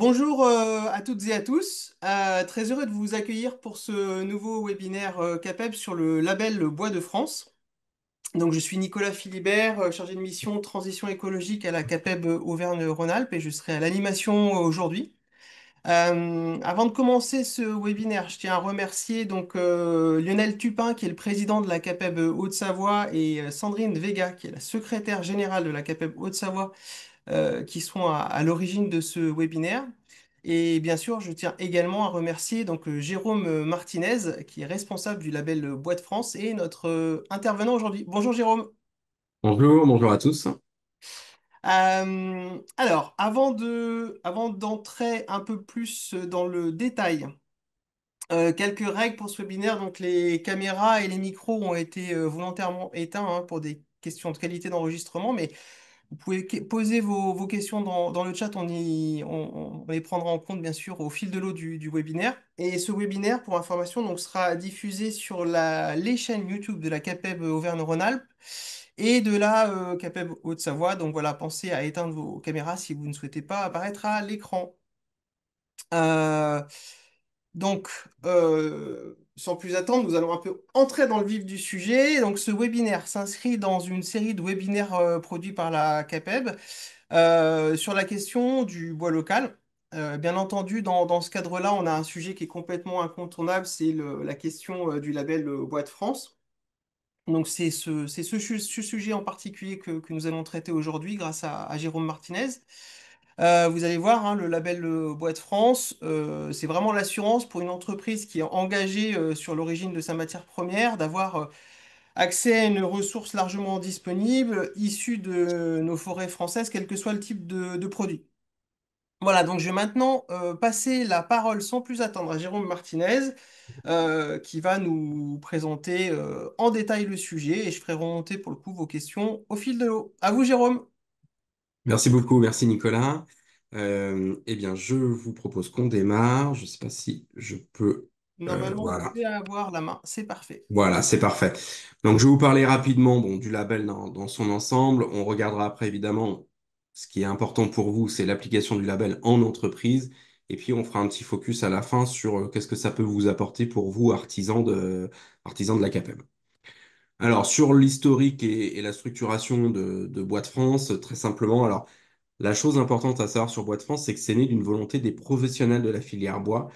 Bonjour à toutes et à tous. Très heureux de vous accueillir pour ce nouveau webinaire CAPEB sur le label Bois de France. Donc, je suis Nicolas Philibert, chargé de mission transition écologique à la CAPEB Auvergne-Rhône-Alpes et je serai à l'animation aujourd'hui. Avant de commencer ce webinaire, je tiens à remercier Lionel Tupin, qui est le président de la CAPEB Haute-Savoie, et Sandrine Vega, qui est la secrétaire générale de la CAPEB Haute-Savoie, qui sont à l'origine de ce webinaire. Et bien sûr, je tiens également à remercier Jérôme Martinez, qui est responsable du label Bois de France et notre intervenant aujourd'hui. Bonjour Jérôme. Bonjour, bonjour à tous. Alors, avant d'entrer un peu plus dans le détail, quelques règles pour ce webinaire. Donc, les caméras et les micros ont été volontairement éteints pour des questions de qualité d'enregistrement, mais vous pouvez poser vos questions dans le chat, on les prendra en compte bien sûr au fil de l'eau du webinaire. Et ce webinaire, pour information, donc, sera diffusé sur les chaînes YouTube de la CAPEB Auvergne-Rhône-Alpes et de la CAPEB Haute-Savoie. Donc voilà, pensez à éteindre vos caméras si vous ne souhaitez pas apparaître à l'écran. Euh, Sans plus attendre, nous allons un peu entrer dans le vif du sujet. Donc, ce webinaire s'inscrit dans une série de webinaires produits par la CAPEB sur la question du bois local. Bien entendu, dans ce cadre-là, on a un sujet qui est complètement incontournable, c'est la question du label Bois de France. Donc, ce sujet en particulier que nous allons traiter aujourd'hui grâce à Jérôme Martinez. Vous allez voir, le label Bois de France, c'est vraiment l'assurance pour une entreprise qui est engagée sur l'origine de sa matière première, d'avoir accès à une ressource largement disponible, issue de nos forêts françaises, quel que soit le type de produit. Voilà, donc je vais maintenant passer la parole sans plus attendre à Jérôme Martinez, qui va nous présenter en détail le sujet et je ferai remonter pour le coup vos questions au fil de l'eau. À vous, Jérôme. Merci beaucoup, merci Nicolas. Eh bien, je vous propose qu'on démarre. Je ne sais pas si je peux. Normalement, vous Voilà, devez avoir la main, c'est parfait. voilà, c'est parfait. Donc, je vais vous parler rapidement, bon, du label dans son ensemble. On regardera après, évidemment, ce qui est important pour vous, c'est l'application du label en entreprise. Et puis, on fera un petit focus à la fin sur qu'est-ce que ça peut vous apporter pour vous, artisans de la CAPEB. Alors, sur l'historique et la structuration de Bois de France, très simplement, alors, la chose importante à savoir sur Bois de France, c'est que c'est né d'une volonté des professionnels de la filière bois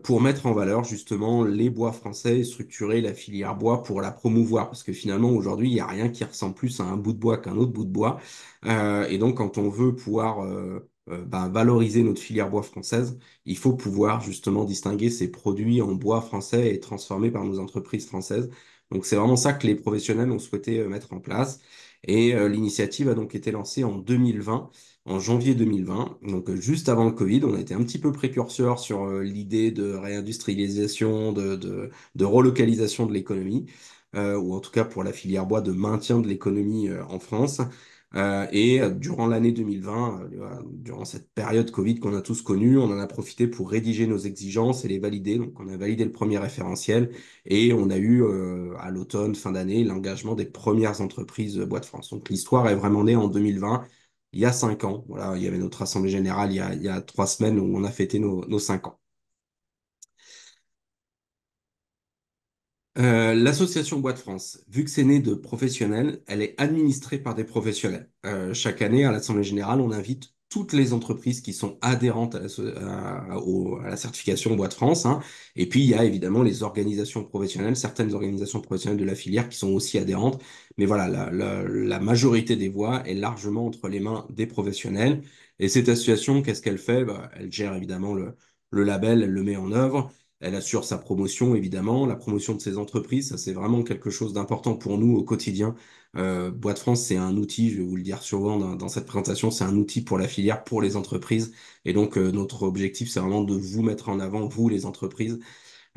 pour mettre en valeur justement les bois français et structurer la filière bois pour la promouvoir. Parce que finalement, aujourd'hui, il n'y a rien qui ressemble plus à un bout de bois qu'un autre bout de bois. Et donc, quand on veut pouvoir valoriser notre filière bois française, il faut pouvoir justement distinguer ces produits en bois français et transformés par nos entreprises françaises. Donc, c'est vraiment ça que les professionnels ont souhaité mettre en place. Et l'initiative a donc été lancée en 2020, en janvier 2020, donc juste avant le Covid. On a été un petit peu précurseur sur l'idée de réindustrialisation, de relocalisation de l'économie, ou en tout cas pour la filière bois, de maintien de l'économie en France. Durant l'année 2020, durant cette période Covid qu'on a tous connue, on en a profité pour rédiger nos exigences et les valider. Donc on a validé le premier référentiel et on a eu à l'automne, fin d'année, l'engagement des premières entreprises Bois de France. Donc l'histoire est vraiment née en 2020, il y a 5 ans. Voilà, il y avait notre assemblée générale il y a 3 semaines où on a fêté nos 5 ans. L'association Bois de France, vu que c'est né de professionnels, elle est administrée par des professionnels. Chaque année, à l'Assemblée générale, on invite toutes les entreprises qui sont adhérentes à la certification Bois de France, hein. Et puis, il y a évidemment les organisations professionnelles, certaines organisations professionnelles de la filière qui sont aussi adhérentes. Mais voilà, la majorité des voix est largement entre les mains des professionnels. Et cette association, qu'est-ce qu'elle fait? Bah, elle gère évidemment le label, elle le met en œuvre. Elle assure sa promotion, évidemment, la promotion de ses entreprises. Ça, c'est vraiment quelque chose d'important pour nous au quotidien. Bois de France, c'est un outil, je vais vous le dire souvent dans cette présentation, c'est un outil pour la filière, pour les entreprises. Et donc, notre objectif, c'est vraiment de vous mettre en avant, vous, les entreprises.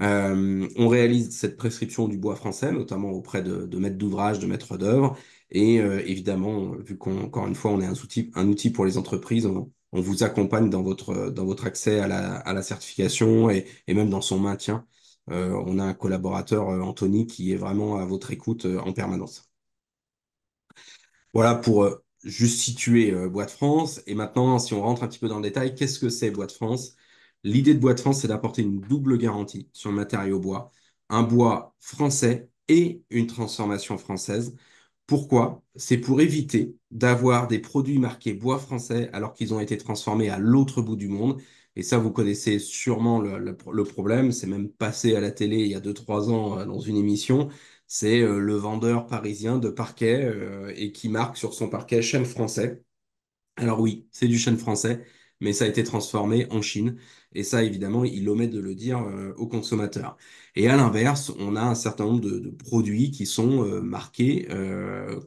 On réalise cette prescription du bois français, notamment auprès de maîtres d'ouvrage, de maîtres d'œuvre. Et évidemment, vu qu'encore une fois, on est un outil pour les entreprises, on vous accompagne dans votre accès à la certification et même dans son maintien. On a un collaborateur, Anthony, qui est vraiment à votre écoute en permanence. Voilà pour juste situer Bois de France. Et maintenant, si on rentre un petit peu dans le détail, qu'est-ce que c'est Bois de France? L'idée de Bois de France, c'est d'apporter une double garantie sur le matériau bois, un bois français et une transformation française. Pourquoi? C'est pour éviter d'avoir des produits marqués bois français alors qu'ils ont été transformés à l'autre bout du monde. Et ça, vous connaissez sûrement le problème. C'est même passé à la télé il y a 2, 3 ans dans une émission. C'est le vendeur parisien de parquet et qui marque sur son parquet chêne français. Alors oui, c'est du chêne français, mais ça a été transformé en Chine. Et ça, évidemment, il omet de le dire aux consommateurs. Et à l'inverse, on a un certain nombre de produits qui sont marqués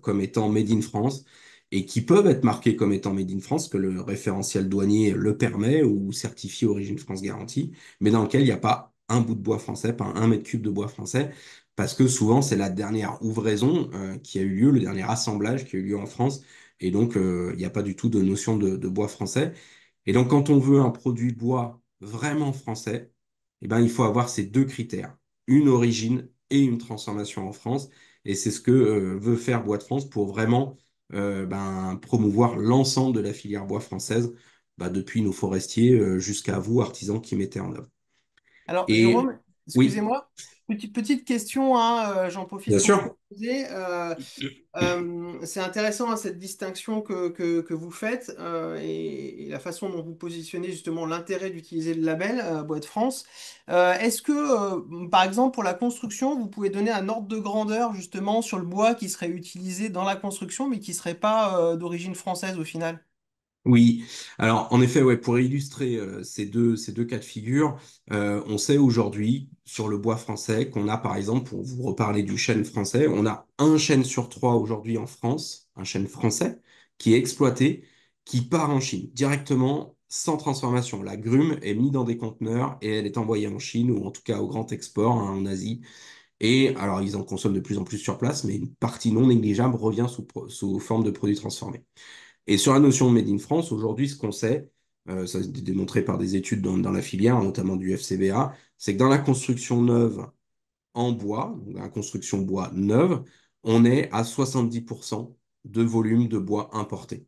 comme étant Made in France et qui peuvent être marqués comme étant Made in France, que le référentiel douanier le permet ou certifié Origine France Garantie, mais dans lequel il n'y a pas un bout de bois français, pas un mètre cube de bois français, parce que souvent, c'est la dernière ouvraison qui a eu lieu, le dernier assemblage qui a eu lieu en France et donc, il n'y a pas du tout de notion de bois français. Et donc, quand on veut un produit bois vraiment français, eh ben, il faut avoir ces deux critères, une origine et une transformation en France. Et c'est ce que veut faire Bois de France pour vraiment promouvoir l'ensemble de la filière bois française, depuis nos forestiers jusqu'à vous, artisans qui mettez en œuvre. Alors, Et Jérôme, oui, excusez-moi, petite question, hein, j'en profite bien pour vous la sûr. poser. C'est intéressant hein, cette distinction que vous faites et la façon dont vous positionnez justement l'intérêt d'utiliser le label Bois de France. Est-ce que, par exemple, pour la construction, vous pouvez donner un ordre de grandeur justement sur le bois qui serait utilisé dans la construction, mais qui serait pas d'origine française au final? Oui, alors en effet, ouais, pour illustrer ces deux cas de figure, on sait aujourd'hui sur le bois français qu'on a par exemple, pour vous reparler du chêne français, on a un chêne sur trois aujourd'hui en France, un chêne français, qui est exploité, qui part en Chine directement sans transformation. La grume est mise dans des conteneurs et elle est envoyée en Chine ou en tout cas au grand export hein, en Asie. Et alors ils en consomment de plus en plus sur place, mais une partie non négligeable revient sous forme de produits transformés. Et sur la notion de Made in France, aujourd'hui, ce qu'on sait, ça a été démontré par des études dans la filière, notamment du FCBA, c'est que dans la construction neuve en bois, donc dans la construction bois neuve, on est à 70% de volume de bois importé.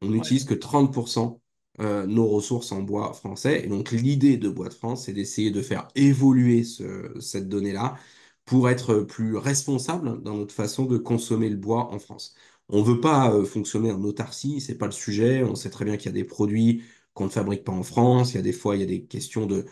On Ouais. n'utilise que 30% nos ressources en bois français. Et donc l'idée de Bois de France, c'est d'essayer de faire évoluer cette donnée-là pour être plus responsable dans notre façon de consommer le bois en France. On ne veut pas fonctionner en autarcie, c'est pas le sujet. On sait très bien qu'il y a des produits qu'on ne fabrique pas en France. Il y a des fois, il y a des questions de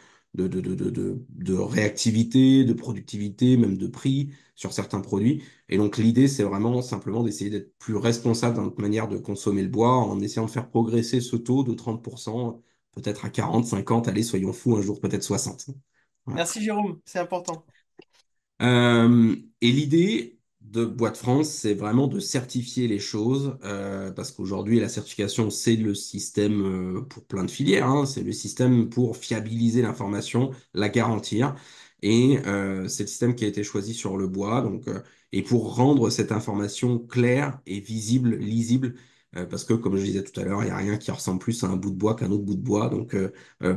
réactivité, de productivité, même de prix sur certains produits. Et donc l'idée, c'est vraiment simplement d'essayer d'être plus responsable dans notre manière de consommer le bois en essayant de faire progresser ce taux de 30%, peut-être à 40, 50, allez, soyons fous, un jour peut-être 60. Voilà. Merci Jérôme, c'est important. Et l'idée de Bois de France, c'est vraiment de certifier les choses, parce qu'aujourd'hui, la certification, c'est le système pour plein de filières, hein, c'est le système pour fiabiliser l'information, la garantir, et c'est le système qui a été choisi sur le bois, donc, et pour rendre cette information claire et visible, lisible, parce que, comme je disais tout à l'heure, il n'y a rien qui ressemble plus à un bout de bois qu'un autre bout de bois, donc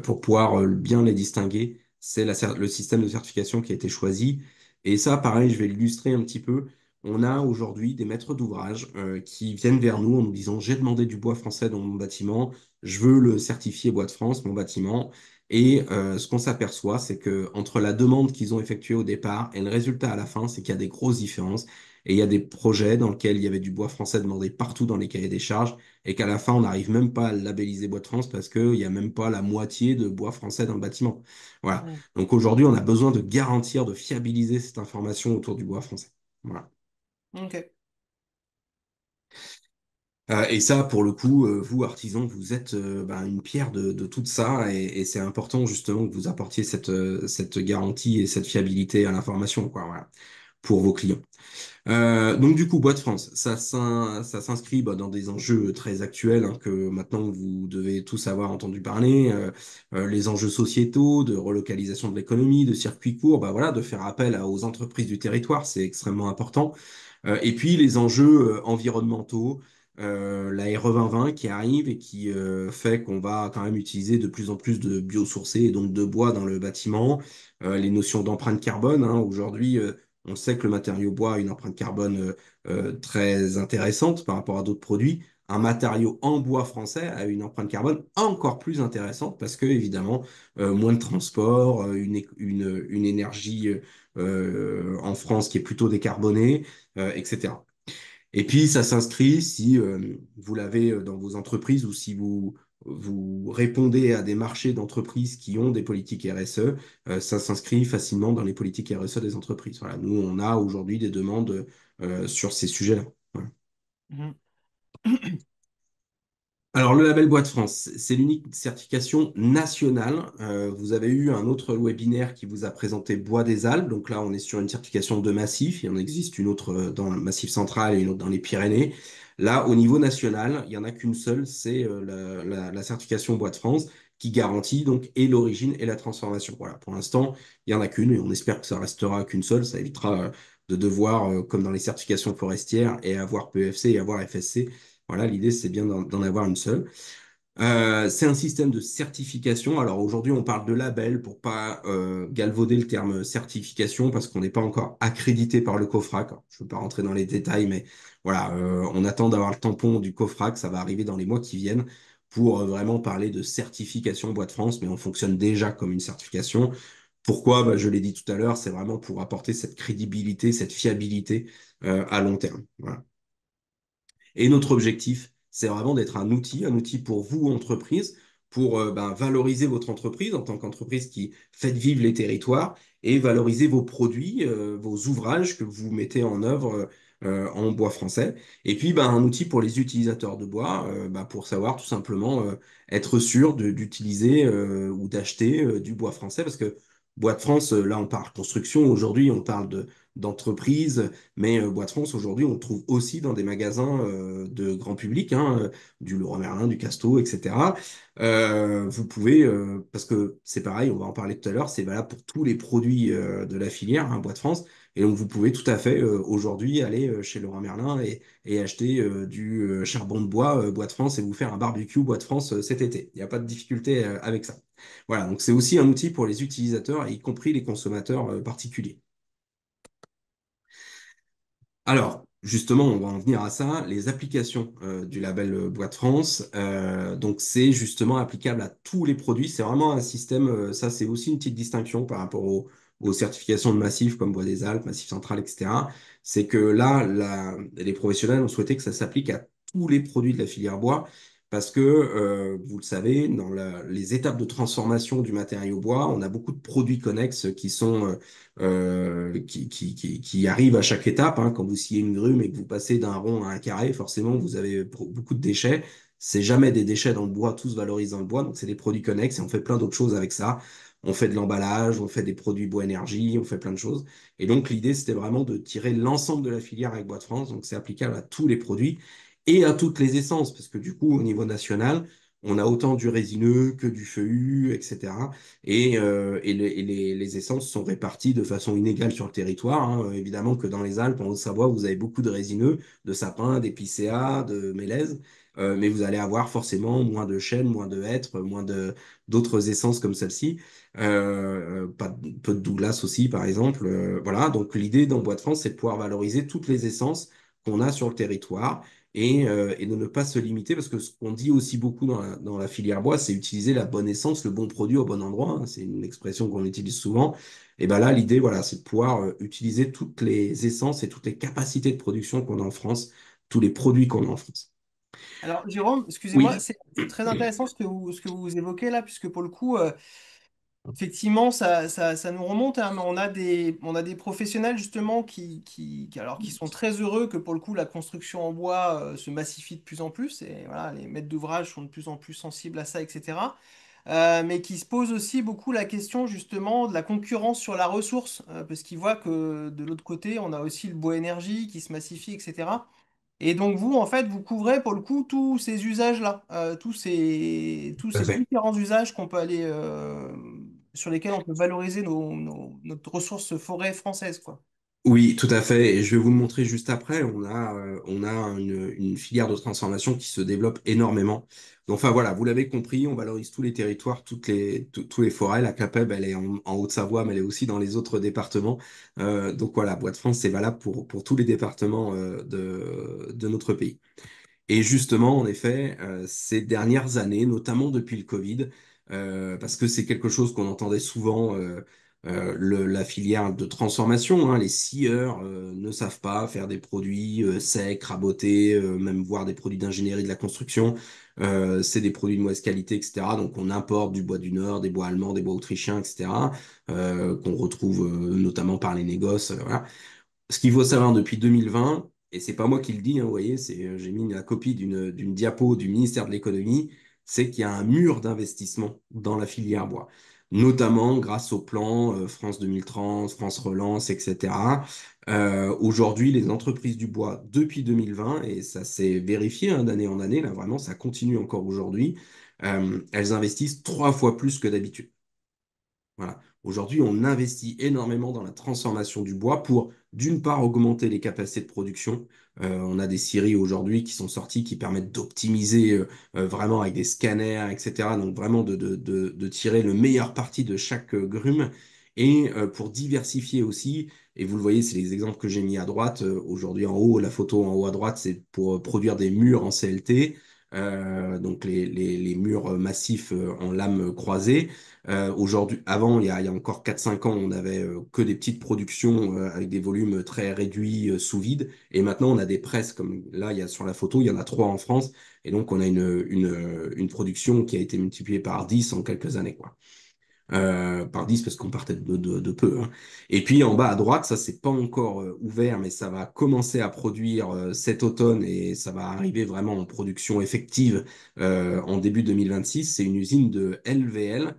pour pouvoir bien les distinguer, c'est le système de certification qui a été choisi. Et ça, pareil, je vais l'illustrer un petit peu. On a aujourd'hui des maîtres d'ouvrage qui viennent vers nous en nous disant, j'ai demandé du bois français dans mon bâtiment, je veux le certifier Bois de France, mon bâtiment. Et ce qu'on s'aperçoit, c'est que entre la demande qu'ils ont effectuée au départ et le résultat à la fin, c'est qu'il y a des grosses différences. Et il y a des projets dans lesquels il y avait du bois français demandé partout dans les cahiers des charges et qu'à la fin, on n'arrive même pas à le labelliser Bois de France parce qu'il n'y a même pas la moitié de bois français dans le bâtiment. Voilà. Mm. Donc aujourd'hui, on a besoin de garantir, de fiabiliser cette information autour du bois français. Voilà. Ok. Et ça, pour le coup, vous, artisans, vous êtes une pierre de tout ça, et c'est important justement que vous apportiez cette garantie et cette fiabilité à l'information, quoi, voilà, pour vos clients. Donc du coup, Bois de France, ça s'inscrit dans des enjeux très actuels hein, que maintenant vous devez tous avoir entendu parler, les enjeux sociétaux, de relocalisation de l'économie, de circuits courts, bah voilà, de faire appel aux entreprises du territoire, c'est extrêmement important. Et puis les enjeux environnementaux, la RE 2020 qui arrive et qui fait qu'on va quand même utiliser de plus en plus de biosourcés et donc de bois dans le bâtiment. Les notions d'empreinte carbone, hein, aujourd'hui, on sait que le matériau bois a une empreinte carbone très intéressante par rapport à d'autres produits. un matériau en bois français a une empreinte carbone encore plus intéressante parce que, évidemment, moins de transport, une énergie en France qui est plutôt décarbonée, etc. Et puis, ça s'inscrit si vous l'avez dans vos entreprises ou si vous répondez à des marchés d'entreprises qui ont des politiques RSE, ça s'inscrit facilement dans les politiques RSE des entreprises. Voilà, nous, on a aujourd'hui des demandes sur ces sujets-là. Voilà. Mhm. Alors, le label Bois de France, c'est l'unique certification nationale. Vous avez eu un autre webinaire qui vous a présenté Bois des Alpes. Donc là, on est sur une certification de massif. Il en existe une autre dans le Massif central et une autre dans les Pyrénées. Là, au niveau national, il n'y en a qu'une seule, c'est la certification Bois de France qui garantit donc et l'origine et la transformation. Voilà, pour l'instant, il n'y en a qu'une et on espère que ça restera qu'une seule. Ça évitera de devoir, comme dans les certifications forestières, et avoir PEFC et avoir FSC. Voilà, l'idée, c'est bien d'en avoir une seule. C'est un système de certification. Alors aujourd'hui, on parle de label pour pas galvauder le terme certification parce qu'on n'est pas encore accrédité par le COFRAC. Je ne veux pas rentrer dans les détails, mais voilà, on attend d'avoir le tampon du COFRAC. Ça va arriver dans les mois qui viennent pour vraiment parler de certification Bois de France, mais on fonctionne déjà comme une certification. Pourquoi? Bah, je l'ai dit tout à l'heure, c'est vraiment pour apporter cette crédibilité, cette fiabilité à long terme. Voilà. Et notre objectif, c'est vraiment d'être un outil pour vous, entreprise, pour ben, valoriser votre entreprise en tant qu'entreprise qui fait vivre les territoires et valoriser vos produits, vos ouvrages que vous mettez en œuvre en bois français. Et puis, ben, un outil pour les utilisateurs de bois, ben, pour savoir tout simplement être sûr d'utiliser ou d'acheter du bois français. Parce que Bois de France, là, on parle construction. Aujourd'hui, on parle d'entreprise. Mais Bois de France, aujourd'hui, on le trouve aussi dans des magasins de grand public, hein, du Leroy Merlin, du Casto, etc. Vous pouvez, parce que c'est pareil, on va en parler tout à l'heure, c'est valable pour tous les produits de la filière, hein, Bois de France. Et donc, vous pouvez tout à fait aujourd'hui aller chez Leroy Merlin et acheter du charbon de bois Bois de France et vous faire un barbecue Bois de France cet été. Il n'y a pas de difficulté avec ça. Voilà, donc c'est aussi un outil pour les utilisateurs, y compris les consommateurs particuliers. Alors, justement, on va en venir à ça, les applications du label Bois de France. Donc, c'est justement applicable à tous les produits. C'est vraiment un système, ça, c'est aussi une petite distinction par rapport aux certifications de massifs comme Bois des Alpes, Massif Central, etc. C'est que là, les professionnels ont souhaité que ça s'applique à tous les produits de la filière bois. Parce que, vous le savez, dans les étapes de transformation du matériau bois, on a beaucoup de produits connexes qui sont qui arrive à chaque étape, hein. Quand vous sciez une grume et que vous passez d'un rond à un carré, forcément, vous avez beaucoup de déchets. C'est jamais des déchets dans le bois, tout se valorise dans le bois, donc c'est des produits connexes et on fait plein d'autres choses avec ça. On fait de l'emballage, on fait des produits bois énergie, on fait plein de choses. Et donc l'idée, c'était vraiment de tirer l'ensemble de la filière avec Bois de France, donc c'est applicable à tous les produits et à toutes les essences, parce que du coup, au niveau national, on a autant du résineux que du feuillu, etc. Les essences sont réparties de façon inégale sur le territoire, hein. Évidemment que dans les Alpes, en Haute-Savoie, vous avez beaucoup de résineux, de sapins, d'épicéas, de mélèzes, mais vous allez avoir forcément moins de chênes, moins de hêtres, moins d'autres essences comme celle-ci. Peu de Douglas aussi, par exemple. Voilà, donc l'idée dans Bois de France, c'est de pouvoir valoriser toutes les essences qu'on a sur le territoire et de ne pas se limiter, parce que ce qu'on dit aussi beaucoup dans la filière bois, c'est utiliser la bonne essence, le bon produit au bon endroit, hein. C'est une expression qu'on utilise souvent. Et ben là, l'idée, voilà, c'est de pouvoir utiliser toutes les essences et toutes les capacités de production qu'on a en France, tous les produits qu'on a en France. Alors, Jérôme, excusez-moi, Oui, c'est très intéressant ce que vous évoquez là, puisque pour le coup, effectivement, ça nous remonte, hein, mais on a des professionnels justement alors, qui sont très heureux que pour le coup la construction en bois se massifie de plus en plus et voilà, les maîtres d'ouvrage sont de plus en plus sensibles à ça, etc. Mais qui se posent aussi beaucoup la question justement de la concurrence sur la ressource, parce qu'ils voient que de l'autre côté, on a aussi le bois énergie qui se massifie, etc. Et donc vous, en fait, vous couvrez pour le coup tous ces usages-là, tous tout à ces fait. différents usages qu'on peut aller, sur lesquels on peut valoriser notre ressource forêt française, quoi. Oui, tout à fait. Et je vais vous le montrer juste après. On a une filière de transformation qui se développe énormément. Donc, enfin voilà, vous l'avez compris, on valorise tous les territoires, tous les forêts. La CAPEB, elle est en Haute-Savoie, mais elle est aussi dans les autres départements. Donc voilà, Bois de France, c'est valable pour tous les départements de notre pays. Et justement, en effet, ces dernières années, notamment depuis le Covid, parce que c'est quelque chose qu'on entendait souvent, la filière de transformation, hein, les scieurs ne savent pas faire des produits secs, rabotés, même voir des produits d'ingénierie de la construction. C'est des produits de mauvaise qualité, etc. Donc on importe du bois du Nord, des bois allemands, des bois autrichiens, etc. Qu'on retrouve notamment par les négoces. Voilà. Ce qu'il faut savoir depuis 2020, et c'est pas moi qui le dis, hein, vous voyez, j'ai mis la copie d'une diapo du ministère de l'économie, c'est qu'il y a un mur d'investissement dans la filière bois, notamment grâce au plan France 2030, France Relance, etc. Aujourd'hui, les entreprises du bois, depuis 2020, et ça s'est vérifié hein, d'année en année, là vraiment, ça continue encore aujourd'hui, elles investissent 3 fois plus que d'habitude. Voilà. Aujourd'hui, on investit énormément dans la transformation du bois pour, d'une part, augmenter les capacités de production. On a des scieries aujourd'hui qui sont sorties qui permettent d'optimiser vraiment avec des scanners, etc. Donc vraiment de tirer le meilleur parti de chaque grume. Et pour diversifier aussi, et vous le voyez, c'est les exemples que j'ai mis à droite. Aujourd'hui, en haut, la photo en haut à droite, c'est pour produire des murs en CLT. Donc les murs massifs en lames croisées. Aujourd'hui, avant, il y a encore 4-5 ans, on n'avait que des petites productions avec des volumes très réduits sous vide. Et maintenant, on a des presses, comme là, il y a sur la photo, il y en a 3 en France. Et donc, on a une production qui a été multipliée par 10 en quelques années, quoi. Par 10 parce qu'on partait de peu, hein. Et puis en bas à droite, ça c'est pas encore ouvert, mais ça va commencer à produire cet automne et ça va arriver vraiment en production effective en début 2026. C'est une usine de LVL.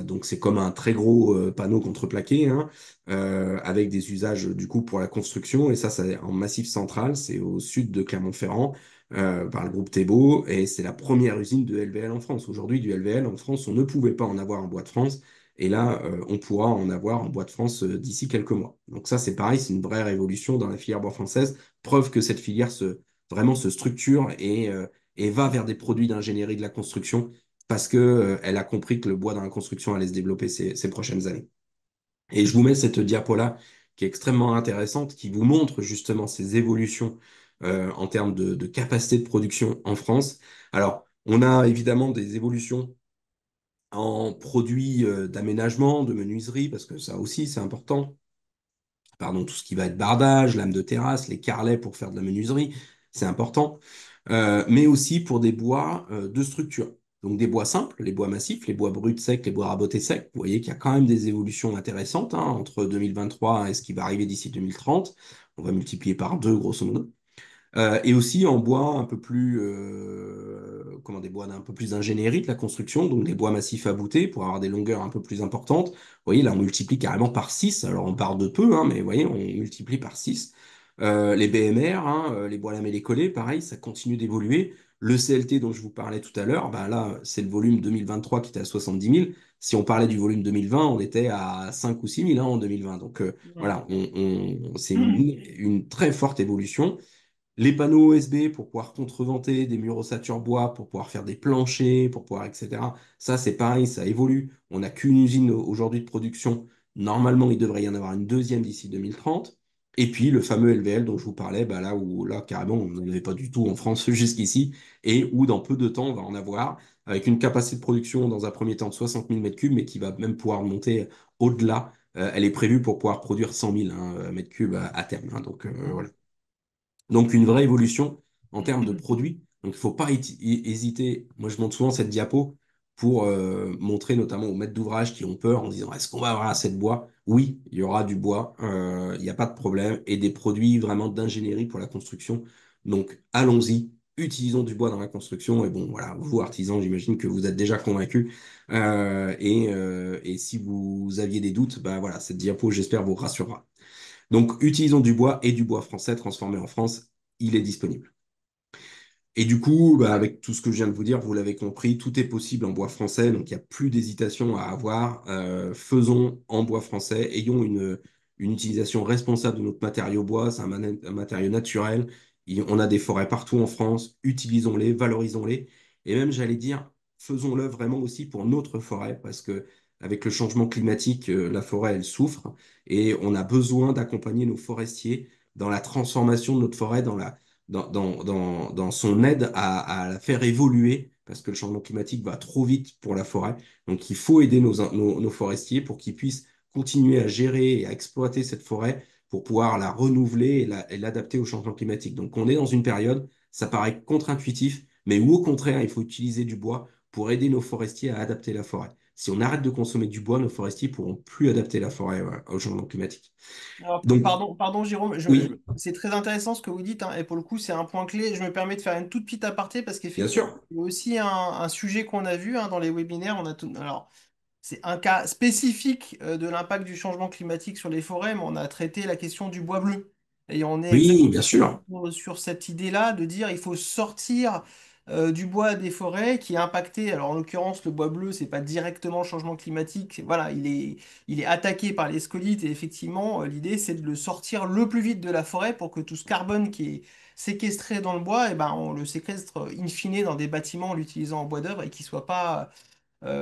Donc c'est comme un très gros panneau contreplaqué hein, avec des usages du coup pour la construction et ça c'est en Massif Central, c'est au sud de Clermont-Ferrand par le groupe Thébault, et c'est la première usine de LVL en France. Aujourd'hui, du LVL en France, on ne pouvait pas en avoir en bois de France, et là, on pourra en avoir en bois de France d'ici quelques mois. Donc ça, c'est pareil, c'est une vraie révolution dans la filière bois française, preuve que cette filière vraiment se structure et va vers des produits d'ingénierie de la construction, parce que, elle a compris que le bois dans la construction allait se développer ces prochaines années. Et je vous mets cette diapo-là qui est extrêmement intéressante, qui vous montre justement ces évolutions en termes de capacité de production en France. Alors, on a évidemment des évolutions en produits d'aménagement, de menuiserie, parce que ça aussi, c'est important. Pardon, tout ce qui va être bardage, lames de terrasse, les carrelets pour faire de la menuiserie, c'est important. Mais aussi pour des bois de structure. Donc des bois simples, les bois massifs, les bois bruts secs, les bois rabotés secs. Vous voyez qu'il y a quand même des évolutions intéressantes hein, entre 2023 et ce qui va arriver d'ici 2030. On va multiplier par 2 grosso modo. Et aussi en bois un peu plus, comment des bois d'un peu plus d'ingénierie de la construction, donc des bois massifs à voûter pour avoir des longueurs un peu plus importantes. Vous voyez, là, on multiplie carrément par 6. Alors, on part de peu, hein, mais vous voyez, on multiplie par 6. Les BMR, hein, les bois lamellés collés, pareil, ça continue d'évoluer. Le CLT dont je vous parlais tout à l'heure, ben là, c'est le volume 2023 qui était à 70 000. Si on parlait du volume 2020, on était à 5 ou 6 000 hein, en 2020. Donc, voilà, c'est une très forte évolution. Les panneaux OSB pour pouvoir contreventer, des murs ossature bois pour pouvoir faire des planchers, pour pouvoir, etc. Ça, c'est pareil, ça évolue. On n'a qu'une usine aujourd'hui de production. Normalement, il devrait y en avoir une deuxième d'ici 2030. Et puis, le fameux LVL dont je vous parlais, bah là où, là, carrément, on n'en avait pas du tout en France jusqu'ici, et où, dans peu de temps, on va en avoir, avec une capacité de production, dans un premier temps, de 60 000 mètres cubes, mais qui va même pouvoir monter au-delà. Elle est prévue pour pouvoir produire 100 000 hein, mètres cubes à terme, hein. Donc, voilà. Donc une vraie évolution en termes de produits. Donc il ne faut pas hésiter. Moi, je montre souvent cette diapo pour montrer notamment aux maîtres d'ouvrage qui ont peur en disant est-ce qu'on va avoir assez de bois? Oui, il y aura du bois, il n'y a pas de problème, et des produits vraiment d'ingénierie pour la construction. Donc allons-y, utilisons du bois dans la construction. Et bon, voilà, vous artisans, j'imagine que vous êtes déjà convaincus. Et si vous aviez des doutes, bah voilà, cette diapo, j'espère, vous rassurera. Donc, utilisons du bois et du bois français transformé en France. Il est disponible. Et du coup, bah, avec tout ce que je viens de vous dire, vous l'avez compris, tout est possible en bois français, donc il n'y a plus d'hésitation à avoir. Faisons en bois français, ayons une utilisation responsable de notre matériau bois, c'est un matériau naturel. On a des forêts partout en France, utilisons-les, valorisons-les. Et même, j'allais dire, faisons-le vraiment aussi pour notre forêt, parce que avec le changement climatique, la forêt, elle souffre, et on a besoin d'accompagner nos forestiers dans la transformation de notre forêt, dans son aide à la faire évoluer, parce que le changement climatique va trop vite pour la forêt. Donc il faut aider nos forestiers pour qu'ils puissent continuer à gérer et à exploiter cette forêt pour pouvoir la renouveler et l'adapter au changement climatique. Donc on est dans une période, ça paraît contre-intuitif, mais où au contraire, il faut utiliser du bois pour aider nos forestiers à adapter la forêt. Si on arrête de consommer du bois, nos forestiers pourront plus adapter la forêt au changement climatique. Alors, Donc, pardon Jérôme, oui, c'est très intéressant ce que vous dites, hein, et pour le coup, c'est un point clé. Je me permets de faire une toute petite aparté parce bien qu'effectivement, sûr. il y a aussi un sujet qu'on a vu, hein, dans les webinaires. Alors, c'est un cas spécifique de l'impact du changement climatique sur les forêts, mais on a traité la question du bois bleu. Et on est Oui, exactement bien sûr. sur cette idée-là de dire il faut sortir du bois des forêts qui est impacté. Alors en l'occurrence, le bois bleu, c'est pas directement le changement climatique. Voilà, il est attaqué par les scolytes et effectivement, l'idée c'est de le sortir le plus vite de la forêt pour que tout ce carbone qui est séquestré dans le bois, et ben, on le séquestre in fine dans des bâtiments en l'utilisant en bois d'œuvre et qui soit pas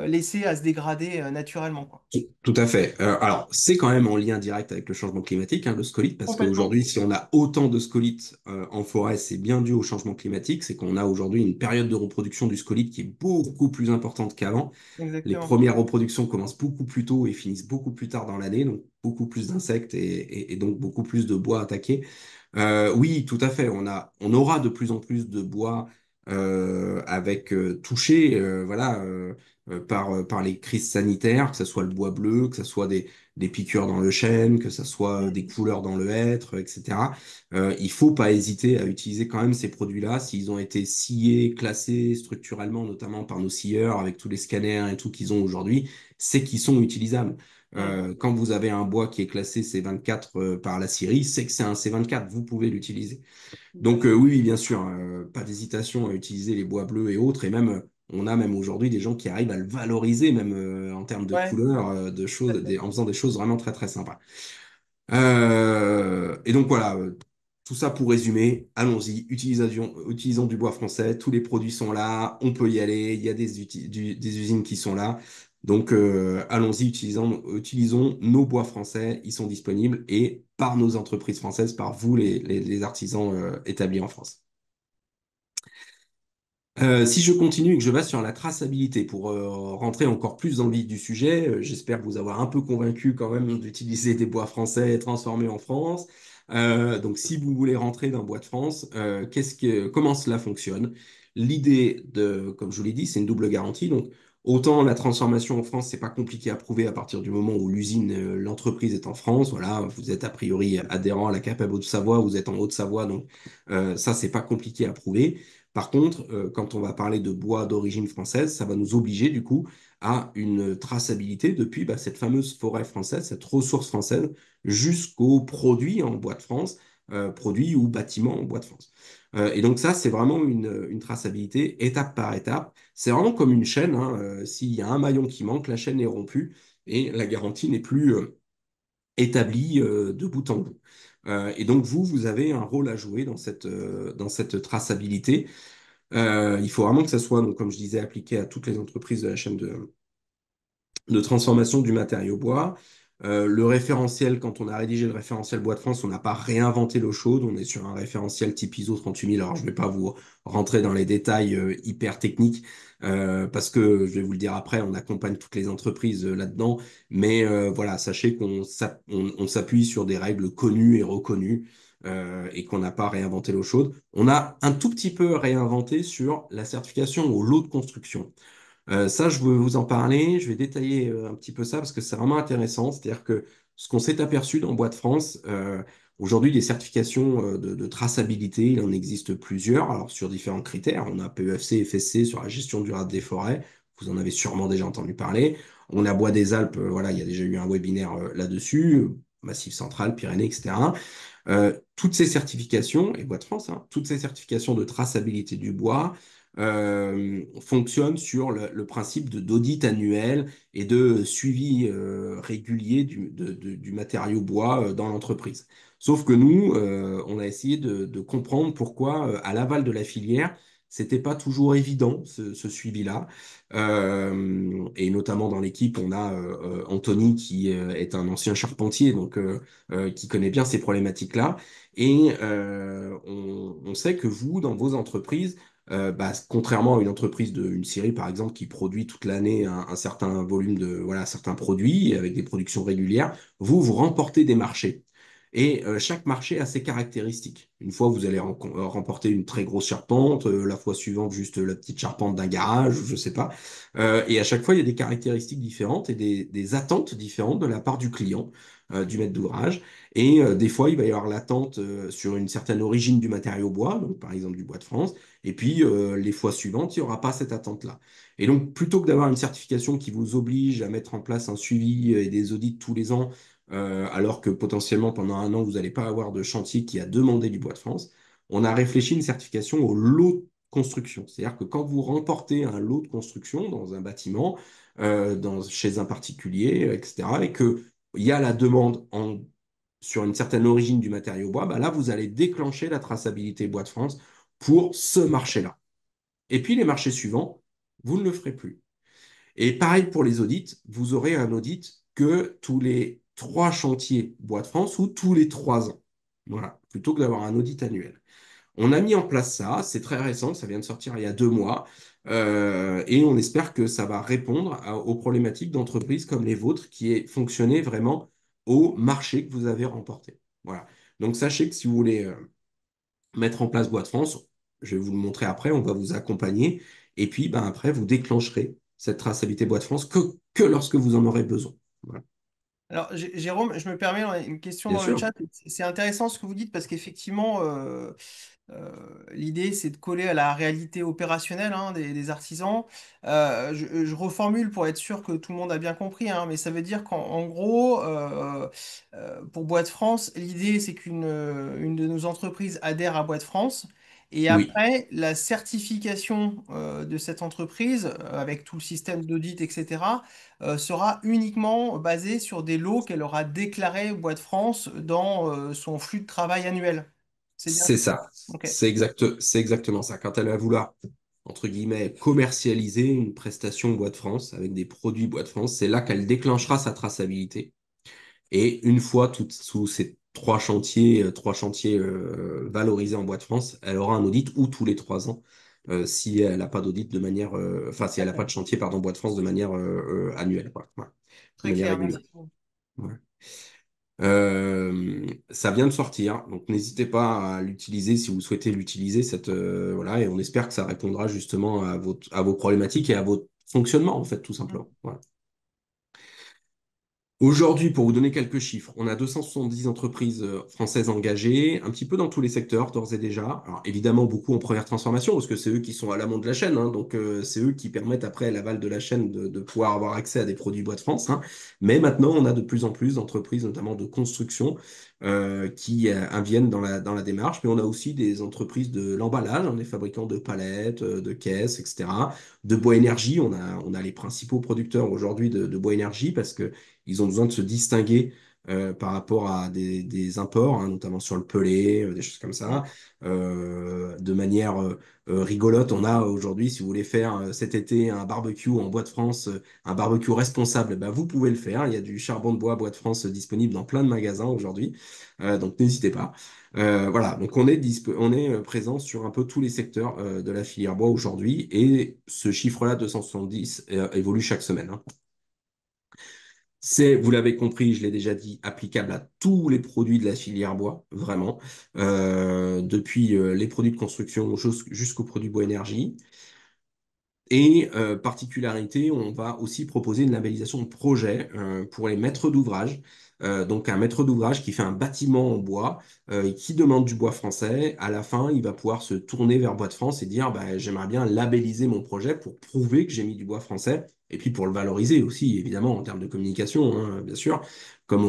laissé à se dégrader naturellement, quoi. Tout à fait. Alors, c'est quand même en lien direct avec le changement climatique, hein, le scolite, parce Complètement. qu'aujourd'hui, si on a autant de scolites en forêt, c'est bien dû au changement climatique. C'est qu'on a aujourd'hui une période de reproduction du scolite qui est beaucoup plus importante qu'avant. Les Exactement. premières reproductions commencent beaucoup plus tôt et finissent beaucoup plus tard dans l'année, donc beaucoup plus d'insectes et donc beaucoup plus de bois attaqué. Oui, tout à fait. On aura de plus en plus de bois avec touché, voilà, par les crises sanitaires, que ce soit le bois bleu, que ce soit des piqûres dans le chêne, que ce soit des Mm. couleurs dans le hêtre, etc. Il faut pas hésiter à utiliser quand même ces produits-là s'ils ont été sciés, classés structurellement, notamment par nos scieurs, avec tous les scanners et tout qu'ils ont aujourd'hui, c'est qu'ils sont utilisables. Mm. Quand vous avez un bois qui est classé C24 par la Syrie, c'est que c'est un C24, vous pouvez l'utiliser. Tout à Donc fait. oui, oui, bien sûr, pas d'hésitation à utiliser les bois bleus et autres, et même on a même aujourd'hui des gens qui arrivent à le valoriser, même en termes de Ouais, couleurs, de tout choses, à fait. en faisant des choses vraiment très très sympas. Et donc voilà, tout ça pour résumer, allons-y, utilisons du bois français, tous les produits sont là, on peut y aller, il y a des usines qui sont là. Donc allons-y, utilisons nos bois français, ils sont disponibles et par nos entreprises françaises, par vous les artisans établis en France. Si je continue et que je vais sur la traçabilité pour rentrer encore plus dans le vif du sujet, j'espère vous avoir un peu convaincu quand même d'utiliser des bois français transformés en France. Donc, si vous voulez rentrer dans Bois de France, comment cela fonctionne? L'idée comme je vous l'ai dit, c'est une double garantie. Donc, autant la transformation en France, c'est pas compliqué à prouver à partir du moment où l'entreprise est en France. Voilà, vous êtes a priori adhérent à la CAPEB Haute-Savoie, vous êtes en Haute-Savoie, donc ça, c'est pas compliqué à prouver. Par contre, quand on va parler de bois d'origine française, ça va nous obliger du coup à une traçabilité depuis cette fameuse forêt française, cette ressource française, jusqu'aux produits en bois de France, produits ou bâtiments en bois de France. Et donc ça, c'est vraiment une traçabilité étape par étape. C'est vraiment comme une chaîne, hein. S'il y a un maillon qui manque, la chaîne est rompue et la garantie n'est plus établie de bout en bout. Et donc vous avez un rôle à jouer dans cette traçabilité. Il faut vraiment que ça soit, donc, comme je disais, appliqué à toutes les entreprises de la chaîne de transformation du matériau bois. Le référentiel, quand on a rédigé le référentiel Bois de France, on n'a pas réinventé l'eau chaude, on est sur un référentiel type ISO 38000. Alors, je ne vais pas vous rentrer dans les détails hyper techniques parce que, je vais vous le dire après, on accompagne toutes les entreprises là-dedans. Mais voilà, sachez on s'appuie sur des règles connues et reconnues et qu'on n'a pas réinventé l'eau chaude. On a un tout petit peu réinventé sur la certification au lot de construction. Ça, je veux vous en parler. Je vais détailler un petit peu ça parce que c'est vraiment intéressant. C'est-à-dire que ce qu'on s'est aperçu dans Bois de France, aujourd'hui, des certifications de traçabilité, il en existe plusieurs. Alors, sur différents critères, on a PEFC, FSC sur la gestion durable des forêts. Vous en avez sûrement déjà entendu parler. On a Bois des Alpes, voilà, il y a déjà eu un webinaire là-dessus. Massif central, Pyrénées, etc. Toutes ces certifications, et Bois de France, hein, toutes ces certifications de traçabilité du bois fonctionnent sur le principe d'audit annuel et de suivi régulier du matériau bois dans l'entreprise. Sauf que nous, on a essayé de comprendre pourquoi, à l'aval de la filière, C'était pas toujours évident ce suivi-là. Et notamment dans l'équipe, on a Anthony qui est un ancien charpentier, donc qui connaît bien ces problématiques-là. Et on sait que vous, dans vos entreprises, contrairement à une entreprise une scierie par exemple qui produit toute l'année un certain volume de voilà certains produits avec des productions régulières, vous remportez des marchés. Et chaque marché a ses caractéristiques. Une fois, vous allez remporter une très grosse charpente, la fois suivante, juste la petite charpente d'un garage, je sais pas. Et à chaque fois, il y a des caractéristiques différentes et des attentes différentes de la part du client, du maître d'ouvrage. Et des fois, il va y avoir l'attente sur une certaine origine du matériau bois, donc par exemple du bois de France. Et puis, les fois suivantes, il n'y aura pas cette attente-là. Et donc, plutôt que d'avoir une certification qui vous oblige à mettre en place un suivi et des audits tous les ans, alors que potentiellement pendant un an, vous n'allez pas avoir de chantier qui a demandé du bois de France, on a réfléchi une certification au lot de construction. C'est-à-dire que quand vous remportez un lot de construction dans un bâtiment, chez un particulier, etc., et qu'il y a la demande sur une certaine origine du matériau bois, bah là, vous allez déclencher la traçabilité bois de France pour ce marché-là. Et puis les marchés suivants, vous ne le ferez plus. Et pareil pour les audits, vous aurez un audit que tous les 3 chantiers Bois de France ou tous les 3 ans. Voilà, plutôt que d'avoir un audit annuel. On a mis en place ça, c'est très récent, ça vient de sortir il y a 2 mois, et on espère que ça va répondre aux problématiques d'entreprises comme les vôtres qui est fonctionné vraiment au marché que vous avez remporté. Voilà. Donc sachez que si vous voulez mettre en place Bois de France. Je vais vous le montrer après, on va vous accompagner. Et puis, ben, après, vous déclencherez cette traçabilité Bois de France que lorsque vous en aurez besoin. Voilà. Alors, Jérôme, je me permets une question Bien dans le sûr. chat. C'est intéressant ce que vous dites parce qu'effectivement, l'idée, c'est de coller à la réalité opérationnelle hein, des artisans. Je reformule pour être sûr que tout le monde a bien compris, hein, mais ça veut dire qu'en gros, pour Bois de France, l'idée, c'est une de nos entreprises adhère à Bois de France. Et Oui, après, la certification de cette entreprise, avec tout le système d'audit, etc., sera uniquement basée sur des lots qu'elle aura déclarés Bois de France dans son flux de travail annuel. C'est bien c'est ça. ça. Ok. C'est exactement ça. Quand elle va vouloir, entre guillemets, commercialiser une prestation Bois de France avec des produits Bois de France, c'est là qu'elle déclenchera sa traçabilité. Et une fois sous ces 3 chantiers valorisés en Bois de France, elle aura un audit ou tous les 3 ans, si elle n'a pas d'audit de manière, enfin si elle n'a pas de D'accord. chantier, pardon, Bois de France de manière annuelle, quoi. Voilà. De Très manière clair, régulière. merci. Voilà. Ça vient de sortir, donc n'hésitez pas à l'utiliser si vous souhaitez l'utiliser, voilà, et on espère que ça répondra justement à vos problématiques et à votre fonctionnement, en fait, tout Mm. simplement. Voilà. Aujourd'hui, pour vous donner quelques chiffres, on a 270 entreprises françaises engagées, un petit peu dans tous les secteurs d'ores et déjà. Alors évidemment, beaucoup en première transformation, parce que c'est eux qui sont à l'amont de la chaîne, hein, donc c'est eux qui permettent après à l'aval de la chaîne de pouvoir avoir accès à des produits Bois de France. Hein. Mais maintenant, on a de plus en plus d'entreprises, notamment de construction, qui viennent dans la démarche. Mais on a aussi des entreprises de l'emballage, hein, des fabricants de palettes, de caisses, etc. De bois énergie, on a les principaux producteurs aujourd'hui de bois énergie, parce que ils ont besoin de se distinguer par rapport à des imports, hein, notamment sur le pelé, des choses comme ça. Mm. De manière rigolote, on a aujourd'hui, si vous voulez faire cet été un barbecue en bois de France, un barbecue responsable, ben, vous pouvez le faire. Il y a du charbon de bois de France disponible dans plein de magasins aujourd'hui. Donc n'hésitez pas. Voilà, donc on est présent sur un peu tous les secteurs de la filière bois aujourd'hui et ce chiffre-là, 270, évolue chaque semaine. Hein. C'est, vous l'avez compris, je l'ai déjà dit, applicable à tous les produits de la filière bois, vraiment, depuis les produits de construction jusqu'aux produits bois énergie. Et particularité, on va aussi proposer une labellisation de projet pour les maîtres d'ouvrage. Donc un maître d'ouvrage qui fait un bâtiment en bois et qui demande du bois français, à la fin, il va pouvoir se tourner vers Bois de France et dire bah, j'aimerais bien labelliser mon projet pour prouver que j'ai mis du bois français et puis pour le valoriser aussi, évidemment, en termes de communication, hein, bien sûr. Comme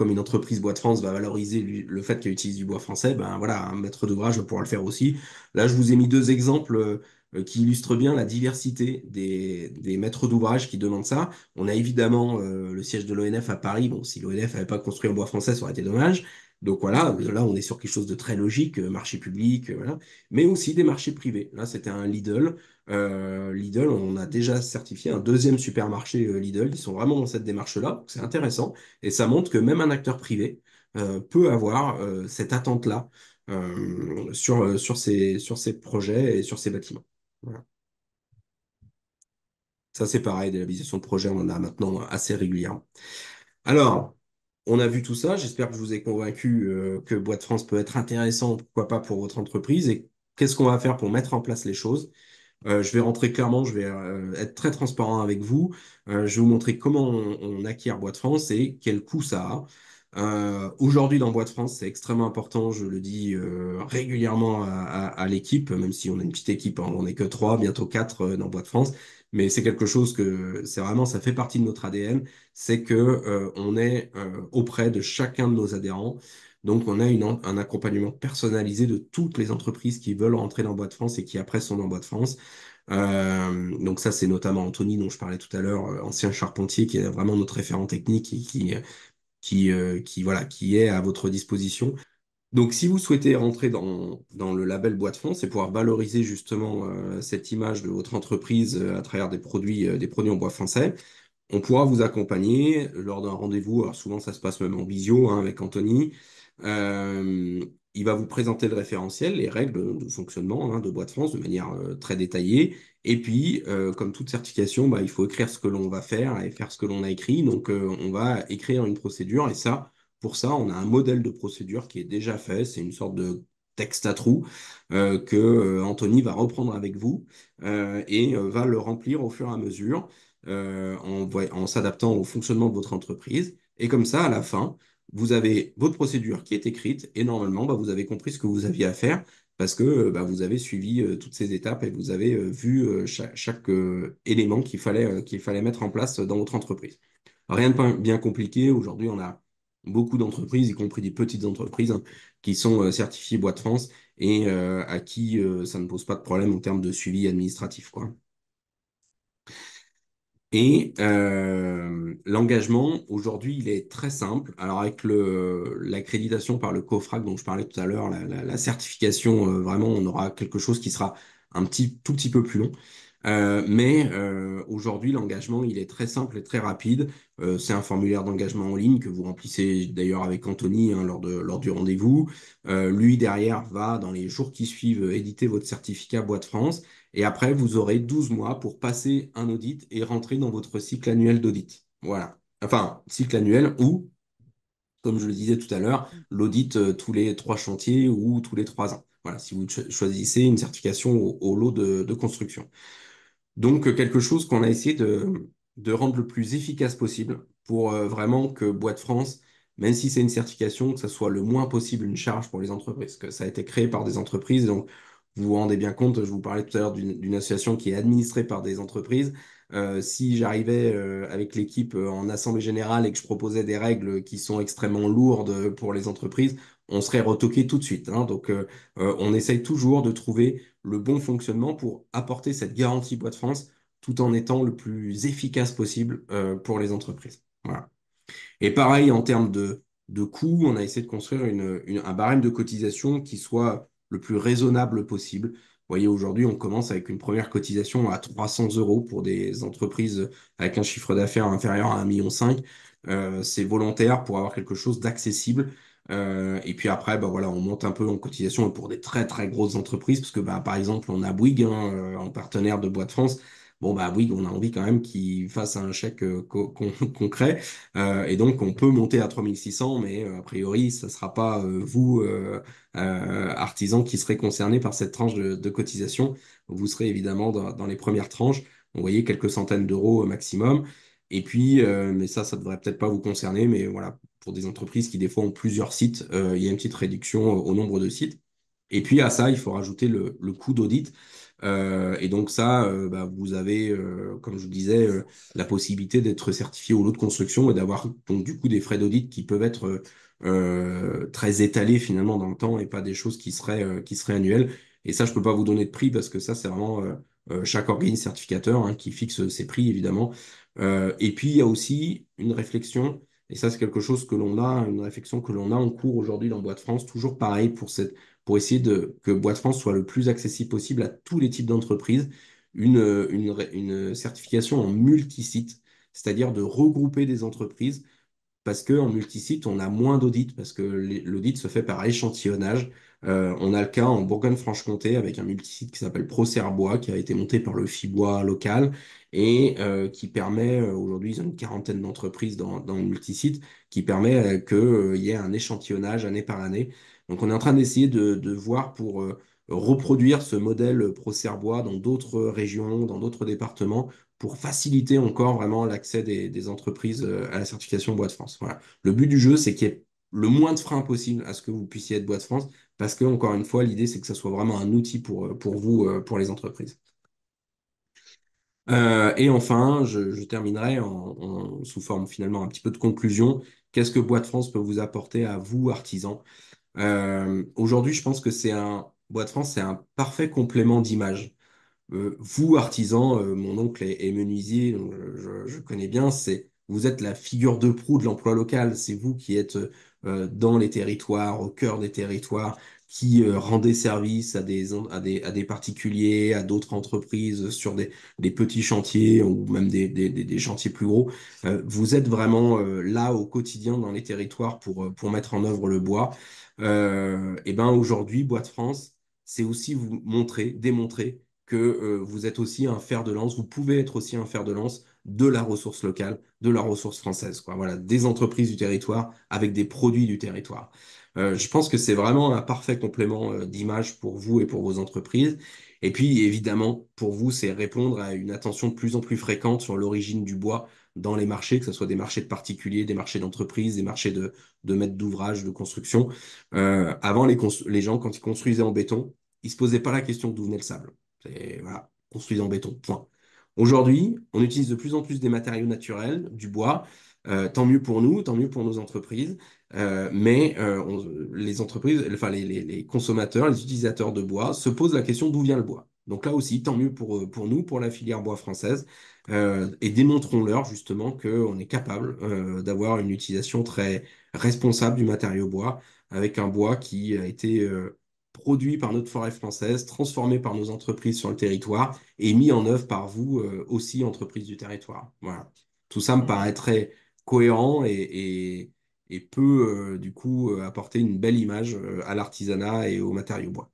une entreprise Bois de France va valoriser le fait qu'elle utilise du bois français, ben voilà, un maître d'ouvrage va pouvoir le faire aussi. Là, je vous ai mis 2 exemples qui illustre bien la diversité des maîtres d'ouvrage qui demandent ça. On a évidemment le siège de l'ONF à Paris. Bon, si l'ONF n'avait pas construit en bois français, ça aurait été dommage. Donc voilà, là on est sur quelque chose de très logique, marché public, voilà, mais aussi des marchés privés. Là c'était un Lidl. Lidl, on a déjà certifié un deuxième supermarché Lidl. Ils sont vraiment dans cette démarche-là, donc c'est intéressant et ça montre que même un acteur privé peut avoir cette attente-là sur ces projets et sur ces bâtiments. Voilà. Ça, c'est pareil, des réalisations de projets, on en a maintenant assez régulièrement. Alors, on a vu tout ça. J'espère que je vous ai convaincu que Boîte France peut être intéressant, pourquoi pas pour votre entreprise. Et qu'est-ce qu'on va faire pour mettre en place les choses? Je vais rentrer clairement, je vais être très transparent avec vous. Je vais vous montrer comment on acquiert Boîte France et quel coût ça a. Aujourd'hui, dans Boîte France, c'est extrêmement important, je le dis régulièrement à l'équipe, même si on a une petite équipe, hein, on n'est que trois, bientôt quatre dans Boîte France, mais c'est quelque chose que c'est vraiment, ça fait partie de notre ADN, c'est que on est auprès de chacun de nos adhérents. Donc, on a un accompagnement personnalisé de toutes les entreprises qui veulent rentrer dans Boîte France et qui après sont dans Boîte France. Donc ça, c'est notamment Anthony dont je parlais tout à l'heure, ancien charpentier, qui est vraiment notre référent technique et voilà, qui est à votre disposition. Donc, si vous souhaitez rentrer dans le label Boîte France et pouvoir valoriser justement cette image de votre entreprise à travers des produits en bois français, on pourra vous accompagner lors d'un rendez-vous. Alors souvent, ça se passe même en visio hein, avec Anthony. Euh, il va vous présenter le référentiel, les règles de fonctionnement hein, de Boîte France de manière très détaillée. Et puis, comme toute certification, bah, il faut écrire ce que l'on va faire et faire ce que l'on a écrit. Donc, on va écrire une procédure. Et ça, pour ça, on a un modèle de procédure qui est déjà fait. C'est une sorte de texte à trous que Anthony va reprendre avec vous et va le remplir au fur et à mesure en s'adaptant au fonctionnement de votre entreprise. Et comme ça, à la fin, vous avez votre procédure qui est écrite et normalement, bah, vous avez compris ce que vous aviez à faire parce que bah, vous avez suivi toutes ces étapes et vous avez vu chaque élément qu'il fallait mettre en place dans votre entreprise. Rien de bien compliqué. Aujourd'hui, on a beaucoup d'entreprises, y compris des petites entreprises, hein, qui sont certifiées Boîte France et à qui ça ne pose pas de problème en termes de suivi administratif, quoi. Et l'engagement, aujourd'hui, il est très simple. Alors, avec l'accréditation par le COFRAC dont je parlais tout à l'heure, la certification, vraiment, on aura quelque chose qui sera tout petit peu plus long. Mais aujourd'hui, l'engagement, il est très simple et très rapide. C'est un formulaire d'engagement en ligne que vous remplissez d'ailleurs avec Anthony hein, lors du rendez-vous. Lui, derrière, va, dans les jours qui suivent, éditer votre certificat Boîte France. Et après, vous aurez 12 mois pour passer un audit et rentrer dans votre cycle annuel d'audit. Voilà. Enfin, cycle annuel ou, comme je le disais tout à l'heure, l'audit tous les 3 chantiers ou tous les 3 ans. Voilà, si vous choisissez une certification au lot de construction. Donc, quelque chose qu'on a essayé de rendre le plus efficace possible pour vraiment que Boîte France, même si c'est une certification, que ça soit le moins possible une charge pour les entreprises, que ça a été créé par des entreprises. Donc, vous vous rendez bien compte, je vous parlais tout à l'heure d'une association qui est administrée par des entreprises. Si j'arrivais avec l'équipe en assemblée générale et que je proposais des règles qui sont extrêmement lourdes pour les entreprises, on serait retoqué tout de suite. Hein. Donc, on essaye toujours de trouver le bon fonctionnement pour apporter cette garantie Boîte France tout en étant le plus efficace possible pour les entreprises. Voilà. Et pareil, en termes de coûts, on a essayé de construire un barème de cotisation qui soit le plus raisonnable possible. Vous voyez, aujourd'hui, on commence avec une première cotisation à 300 euros pour des entreprises avec un chiffre d'affaires inférieur à 1,5 million. C'est volontaire pour avoir quelque chose d'accessible. Et puis après, bah voilà, on monte un peu en cotisation pour des très très grosses entreprises, parce que bah, par exemple, on a Bouygues hein, en partenaire de Boîte France. Bon, bah Bouygues, on a envie quand même qu'ils fassent un chèque concret. Et donc, on peut monter à 3600, mais a priori, ça ne sera pas vous, artisans, qui serez concernés par cette tranche de cotisation. Vous serez évidemment dans les premières tranches. Vous voyez, quelques centaines d'euros maximum. Et puis, mais ça ne devrait peut-être pas vous concerner, mais voilà, pour des entreprises qui, des fois, ont plusieurs sites, il y a une petite réduction au nombre de sites. Et puis, à ça, il faut rajouter le coût d'audit. Et donc ça, bah, vous avez, comme je vous disais, la possibilité d'être certifié au lot de construction et d'avoir donc du coup des frais d'audit qui peuvent être très étalés finalement dans le temps et pas des choses qui seraient annuelles. Et ça, je peux pas vous donner de prix parce que ça, c'est vraiment chaque organisme certificateur hein, qui fixe ses prix évidemment. Et puis il y a aussi une réflexion Et ça, c'est quelque chose que l'on a, une réflexion que l'on a en cours aujourd'hui dans Bois de France, toujours pareil pour essayer que Bois de France soit le plus accessible possible à tous les types d'entreprises, une certification en multisite, c'est-à-dire de regrouper des entreprises parce qu'en multisite, on a moins d'audits, parce que l'audit se fait par échantillonnage. On a le cas en Bourgogne-Franche-Comté avec un multisite qui s'appelle Procerbois, qui a été monté par le FIBOis local et qui permet, aujourd'hui, ils ont une quarantaine d'entreprises dans le multisite, qui permet qu'il y ait un échantillonnage année par année. Donc on est en train d'essayer de voir pour reproduire ce modèle Procerbois dans d'autres régions, dans d'autres départements pour faciliter encore vraiment l'accès des entreprises à la certification Bois de France. Voilà. Le but du jeu, c'est qu'il y ait le moins de freins possible à ce que vous puissiez être Bois de France, parce que, encore une fois, l'idée, c'est que ça soit vraiment un outil pour vous, pour les entreprises. Et enfin, je terminerai sous forme finalement un petit peu de conclusion. Qu'est-ce que Bois de France peut vous apporter à vous, artisans? Aujourd'hui, je pense que Bois de France, c'est un parfait complément d'image. Vous, artisan, mon oncle est menuisier, donc je connais bien, vous êtes la figure de proue de l'emploi local. C'est vous qui êtes dans les territoires, au cœur des territoires, qui rendez service à des particuliers, à d'autres entreprises sur des petits chantiers ou même des chantiers plus gros. Vous êtes vraiment là au quotidien dans les territoires pour mettre en œuvre le bois. Et ben aujourd'hui, Bois de France, c'est aussi vous montrer, démontrer que vous êtes aussi un fer de lance, vous pouvez être aussi un fer de lance de la ressource locale, de la ressource française, quoi. Voilà, des entreprises du territoire avec des produits du territoire. Je pense que c'est vraiment un parfait complément d'image pour vous et pour vos entreprises. Et puis, évidemment, pour vous, c'est répondre à une attention de plus en plus fréquente sur l'origine du bois dans les marchés, que ce soit des marchés de particuliers, des marchés d'entreprises, des marchés de maîtres d'ouvrage, de construction. Avant, les gens, quand ils construisaient en béton, ils se posaient pas la question d'où venait le sable. C'est, voilà, construisez en béton, point. Aujourd'hui, on utilise de plus en plus des matériaux naturels, du bois. Tant mieux pour nous, tant mieux pour nos entreprises. Les entreprises, enfin les consommateurs, les utilisateurs de bois se posent la question d'où vient le bois. Donc là aussi, tant mieux pour nous, pour la filière bois française. Et démontrons-leur justement qu'on est capable d'avoir une utilisation très responsable du matériau bois, avec un bois qui a été produit par notre forêt française, transformé par nos entreprises sur le territoire et mis en œuvre par vous aussi, entreprises du territoire. Voilà. Tout ça me paraît très cohérent et peut du coup apporter une belle image à l'artisanat et au matériau bois.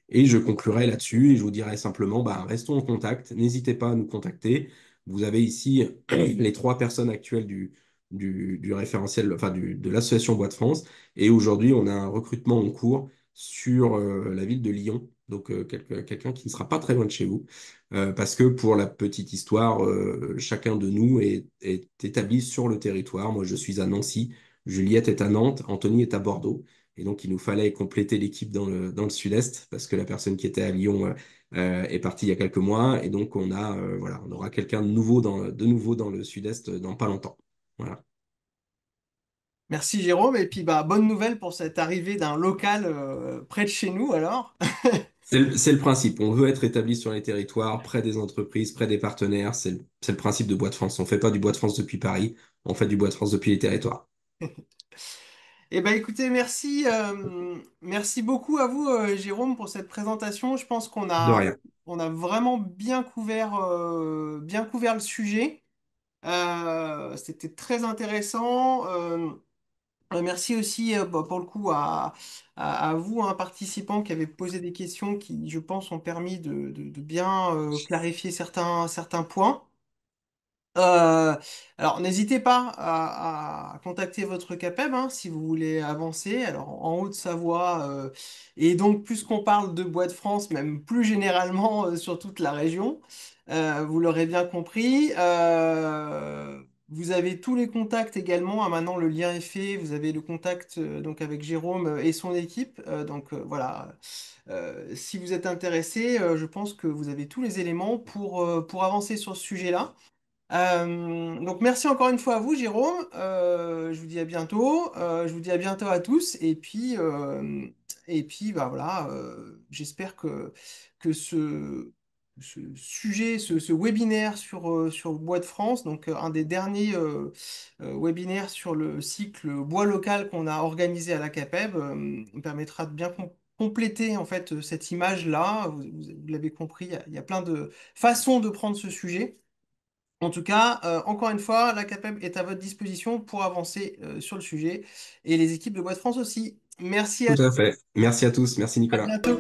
Et je conclurai là-dessus et je vous dirai simplement, bah, restons en contact, n'hésitez pas à nous contacter. Vous avez ici les trois personnes actuelles du référentiel, enfin de l'association Bois de France. Et aujourd'hui, on a un recrutement en cours sur la ville de Lyon, donc quelqu'un qui ne sera pas très loin de chez vous. Parce que pour la petite histoire, chacun de nous est établi sur le territoire. Moi, je suis à Nancy, Juliette est à Nantes, Anthony est à Bordeaux. Et donc, il nous fallait compléter l'équipe dans le sud-est parce que la personne qui était à Lyon est partie il y a quelques mois. Et donc, voilà, on aura quelqu'un de nouveau dans le sud-est dans pas longtemps. Voilà. Merci Jérôme, et puis bah, bonne nouvelle pour cette arrivée d'un local près de chez nous alors. C'est le principe. On veut être établi sur les territoires, près des entreprises, près des partenaires. C'est le principe de Bois de France. On ne fait pas du Bois de France depuis Paris, on fait du Bois de France depuis les territoires. Eh ben écoutez, merci beaucoup à vous Jérôme pour cette présentation. Je pense De rien. on a vraiment bien couvert le sujet. C'était très intéressant. Merci aussi bah, pour le coup à vous, un participant qui avait posé des questions qui, je pense, ont permis de bien clarifier certains points. Euh, alors, n'hésitez pas à contacter votre CAPEB hein, si vous voulez avancer. Alors, en Haute-Savoie, et donc, puisqu'on parle de Bois de France, même plus généralement sur toute la région, vous l'aurez bien compris. Vous avez tous les contacts également. Ah, maintenant, le lien est fait. Vous avez le contact donc avec Jérôme et son équipe. Voilà. Si vous êtes intéressé, je pense que vous avez tous les éléments pour avancer sur ce sujet-là. Donc merci encore une fois à vous, Jérôme. Je vous dis à bientôt. Je vous dis à bientôt à tous. Et puis bah voilà, j'espère que ce sujet, ce webinaire sur Bois de France, donc un des derniers webinaires sur le cycle bois local qu'on a organisé à la CAPEB, permettra de bien compléter en fait cette image-là. Vous l'avez compris, il y a plein de façons de prendre ce sujet. En tout cas, encore une fois, la CAPEB est à votre disposition pour avancer sur le sujet et les équipes de Bois de France aussi. Merci Tout à fait. Merci à tous. Merci à Nicolas. bientôt.